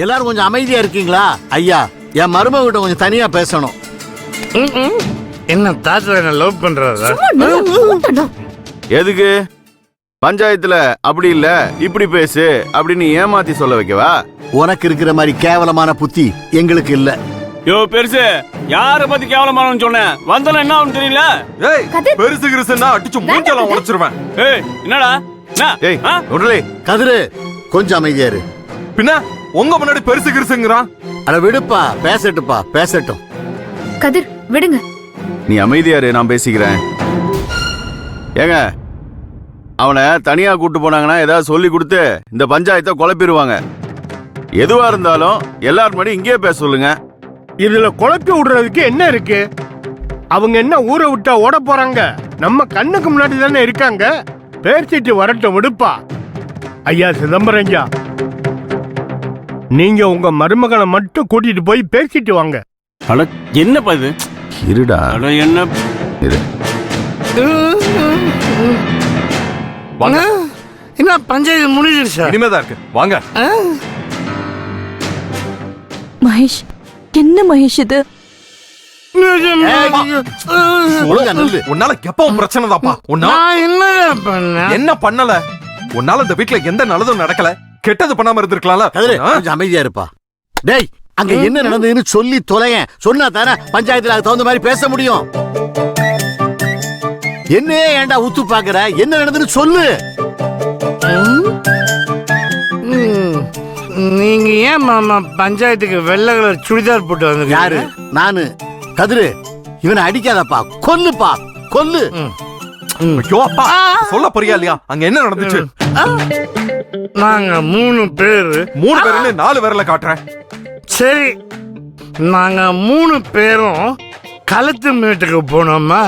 எல்லாரும் கொஞ்சம் அமைதியா இருக்கீங்களா? ஐயா, என் மருமகிட்ட கொஞ்சம் தனியா பேசணும். என்ன தாத்தா என்ன லவ் பண்றாரா? எதுக்கு? பஞ்சாயத்துல அப்படி இல்ல இப்படி பேசு அப்படின்னு ஏமாத்தி சொல்ல வைக்கவா? உனக்கு இருக்கிற மாதிரி கேவலமான புத்தி எங்களுக்கு இல்ல. யோ பெருசு, யார பத்தி கேவலமானு சொன்னேன்? வந்தாலும் என்ன ஆகும் தெரியல? ஏய், பெருசு கிருசுன்னா அடிச்சு மூஞ்சலாம் உடைச்சிருவேன். ஏய், என்னடா? ஏய், உடலே கதிரு, கொஞ்சம் அமைதியா இரு. பின்ன உங்க முன்னாடி பெருசு கிருசுங்கறான். அட விடுப்பா, பேசட்டுப்பா, பேசட்டும். கதிர் விடுங்க. நீ அமைதியாரு, நான் பேசிக்கிறேன். ஏங்க, அவனை தனியா கூட்டு போனாங்கன்னா ஏதாவது சொல்லி கொடுத்து இந்த பஞ்சாயத்தை குழப்பிடுவாங்க. எதுவா இருந்தாலும் எல்லாரும் முன்னாடி இங்கேயே பேச சொல்லுங்க. இதுல குழப்பி விடுறதுக்கு என்ன இருக்கு? அவங்க என்ன ஊரை விட்டா ஓட போறாங்க? நம்ம கண்ணுக்கு முன்னாடி தானே இருக்காங்க. பேசிட்டு வரட்டும், விடுப்பா. ஐயா சிதம்பரஞ்சா, நீங்க உங்க மருமகளை மட்டும் கூட்டிட்டு போய் பேசிட்டு வாங்க. அட என்னப்பா இது? இருடா. அட என்ன இரு. வாங்க. என்ன பஞ்சாயத்து முடிஞ்சிருச்சா? இனிமேதான் இருக்கு, வாங்க. மகேஷ், என்ன மகேஷ் இது? ஒழுங்கா நில்லு. உன்னால எப்பவும் பிரச்சனை தான்ப்பா. நான் என்னடா பண்ணேன்? என்ன பண்ணல? உன்னால இந்த வீட்ல எந்த நல்லதும் நடக்கல. கெட்டது பண்ணாம இருந்திருக்கலாம்ல. கதிரு, கொஞ்சம் அமைதியா இருப்பா. டேய், அங்க என்ன நடந்ததுன்னு சொல்லி தொலையேன். சொன்னா தானே பஞ்சாயத்துல அதுக்கு தகுந்த மாதிரி பேச முடியும். என்னையே ஏன்டா உத்து பாக்குற? என்ன நடந்ததுன்னு சொல்லு. நீங்க ஏன் மாமா பஞ்சாயத்துக்கு வெள்ளை கலர் சுடிதார் போட்டு வந்து? யாரு? நானு. கதிரு, இவனை அடிக்காதப்பா, கொல்லுப்பா, கொல்லு. ஐயோ அப்பா, சொல்ல போறியா இல்லையா? அங்க என்ன நடந்துச்சு? நாங்க 3 பேரு. 3 பேருன்னு 4 பேர்ல காட்டுறேன். சரி, நாங்க 3 பேரும் களத்து மேட்டுக்கு போனோமா?